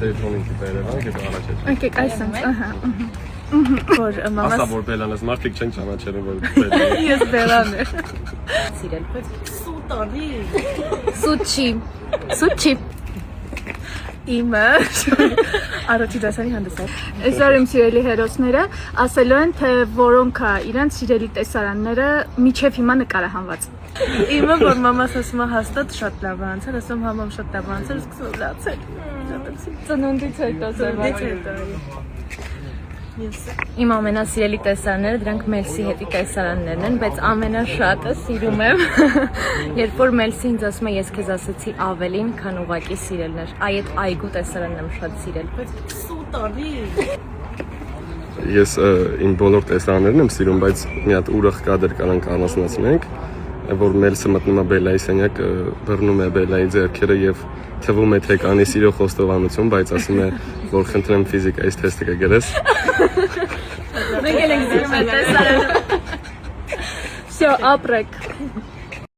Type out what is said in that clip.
Տեյթոնինքի բերևան գետը առաջ է։ Եկեք այսինքն, ահա։ Որ մամաս Ասա որ բելանես մարդիկ չեն ճանաչել որ բելան։ ես բելան եմ։ Սիրել, բայց սուտ արի։ Սուտ չի։ Իմը Արոջի դասանի հանդեսած։ Այսօր իմ սիրելի հերոսները ասելու են, թե որոնք է իրենց սիրելի տեսարանները միջև հիմա նկարահանված։ Իմը որ մամաս ասում է հաստատ շատ լավ անցել, ասում համամ շատ լավ անցել, սկսում եմ լացել։ Ծնունդից հետո Իմ ամենասիրելի տեսարանները դրանք Մելսի հետի տեսարաններն են, բայց ամենաշատը սիրում եմ, երբ որ Մելսի ինձ ասում է ես քեզ ասեցի ավելին, քան ուղակի սիրելներ, այդ այգու տեսարանն եմ շատ սիրել, բայց Սուտ արի։ Ես իմ բոլոր տեսարաններն եմ սիրում, բայց մի հատ ուրախ կադր կարանք առանձնացնենք, որ Մելսը մտնում է Բելայի սենյակ, բռնում է Բելայի ձեռքերը եւ թվում է թե կանի սիրո խոստովանություն, բայց ասում է որ խնդրեմ ֆիզիկայից թեստը կգրես։ Մենք ենք սիրում այդ տեսարանը։ Всё, ապրեք։